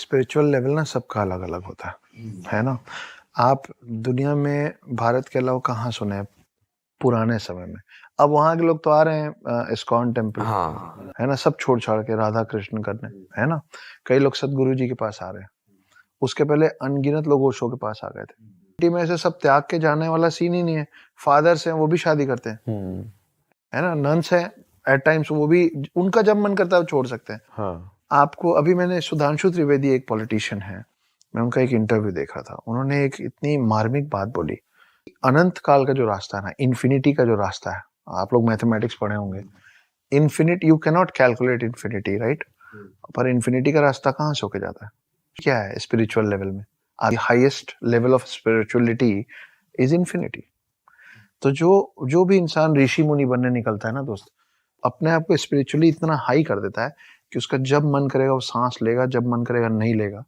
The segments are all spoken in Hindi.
स्पिरिचुअल लेवल ना सबका अलग अलग होता है ना। आप दुनिया में भारत के अलावा कहाँ सुने हैं पुराने समय में? अब वहाँ के लोग तो आ रहे हैं इस्कॉन टेम्पल, हाँ है ना, सब छोड़ छाड़ के राधा कृष्ण करने, है ना। कई लोग सदगुरु जी के पास आ रहे हैं। उसके पहले अनगिनत लोग ओशो के पास आ गए थे। सिटी में से सब त्याग के जाने वाला सीन ही नहीं है। फादर्स हैं वो भी शादी करते हैं, है ना। नन्स हैं, एट टाइम्स वो भी उनका जब मन करता है वो छोड़ सकते हैं। हाँ आपको अभी मैंने सुधांशु त्रिवेदी एक पॉलिटिशियन है, मैं उनका एक इंटरव्यू देखा था। उन्होंने एक इतनी मार्मिक बात बोली, अनंत काल का जो रास्ता है ना, इन्फिनिटी का जो रास्ता है, आप लोग मैथमेटिक्स पढ़े होंगे। Infinite you can not calculate infinity, right. पर इन्फिनिटी का रास्ता कहाँ से होके जाता है? क्या है स्पिरिचुअल लेवल में? Highest level of spirituality is infinity. तो जो जो भी इंसान ऋषि मुनि बनने निकलता है ना दोस्त, अपने आप को स्पिरिचुअली इतना हाई कर देता है कि उसका जब मन करेगा वो सांस लेगा, जब मन करेगा नहीं लेगा।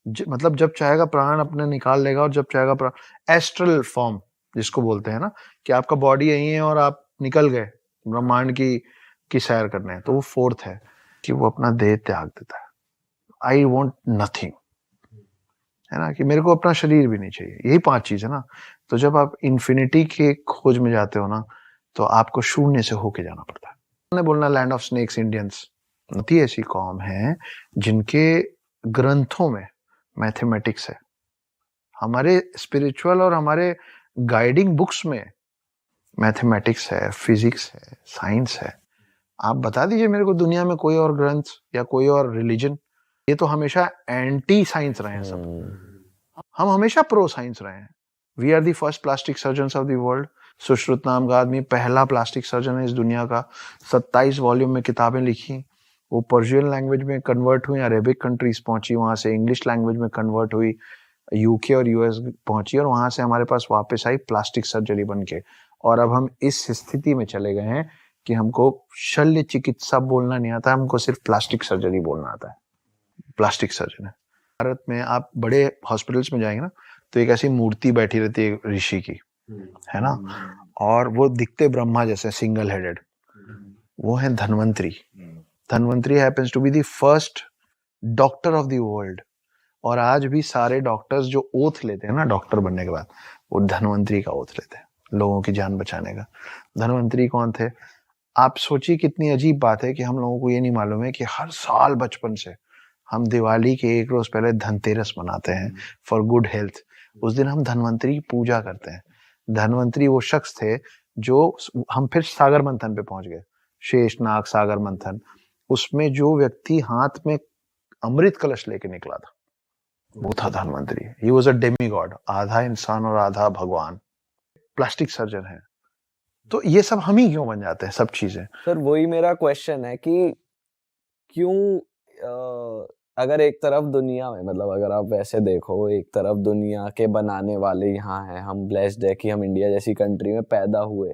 मतलब जब चाहेगा प्राण अपने निकाल लेगा और जब चाहेगा प्राण। एस्ट्रल फॉर्म जिसको बोलते हैं ना, कि आपका बॉडी यही है और आप निकल गए ब्रह्मांड की सैर करने, तो वो फोर्थ है कि वो अपना देह त्याग देता है। आई वॉन्ट नथिंग, है ना, कि मेरे को अपना शरीर भी नहीं चाहिए। यही 5 चीज है ना। तो जब आप इन्फिनिटी के खोज में जाते हो ना, तो आपको शून्य से होके जाना पड़ता है। मैंने बोलना लैंड ऑफ स्नेक्स इंडियंस, नती ऐसी कौम है जिनके ग्रंथों में मैथमेटिक्स है। हमारे स्पिरिचुअल और हमारे गाइडिंग बुक्स में मैथमेटिक्स है, फिजिक्स है, साइंस है। आप बता दीजिए मेरे को दुनिया में कोई और ग्रंथ या कोई और रिलीजन। ये तो हमेशा एंटी साइंस रहे हैं सब। हम हमेशा प्रो साइंस रहे हैं। We are the first plastic surgeon of the world. Sushruta नाम का आदमी पहला प्लास्टिक सर्जन है इस दुनिया का। 27 वॉल्यूम में किताबें लिखी, वो पर्शियन लैंग्वेज में कन्वर्ट हुई, अरेबिक कंट्रीज पहुंची, वहां से इंग्लिश लैंग्वेज में कन्वर्ट हुई, यूके और यूएस पहुंची, और वहां से हमारे पास वापस आई प्लास्टिक सर्जरी बन के। और अब हम इस स्थिति में चले गए हैं कि हमको शल्य चिकित्सा बोलना नहीं आता, हमको सिर्फ प्लास्टिक सर्जरी बोलना आता है। प्लास्टिक सर्जन है। भारत में आप बड़े हॉस्पिटल्स में जाएंगे ना, तो एक ऐसी मूर्ति बैठी रहती है ऋषि की, है ना, और वो दिखते ब्रह्मा जैसे, सिंगल हेडेड। वो है Dhanvantari. Dhanvantari happens to be the first doctor of the world. और आज भी सारे डॉक्टर्स जो ओथ लेते हैं ना डॉक्टर बनने के बाद, वो धन्वंतरी का ओथ लेते हैं, लोगों की जान बचाने का। धन्वंतरी कौन थे? आप सोचिए कितनी अजीब बात है कि हम लोगों को ये नहीं मालूम है कि हर साल बचपन से हम दिवाली के एक रोज पहले धनतेरस मनाते हैं फॉर गुड हेल्थ। उस दिन हम धन्वंतरी पूजा करते हैं। धन्वंतरी वो शख्स थे जो, हम फिर सागर मंथन पे पहुंच गए, शेषनाग सागर मंथन। उसमें जो व्यक्ति हाथ में अमृत कलश लेके निकला था, वो था Dhanvantari. He was a Demi God, आधा इंसान और आधा भगवान। प्लास्टिक सर्जन है। तो ये सब हम ही क्यों बन जाते हैं सब चीजें? सर, वही मेरा क्वेश्चन है कि क्यों अगर एक तरफ दुनिया में, मतलब अगर आप वैसे देखो, एक तरफ दुनिया के बनाने वाले यहाँ हैं, हम ब्लेस्ड है कि हम इंडिया जैसी कंट्री में पैदा हुए,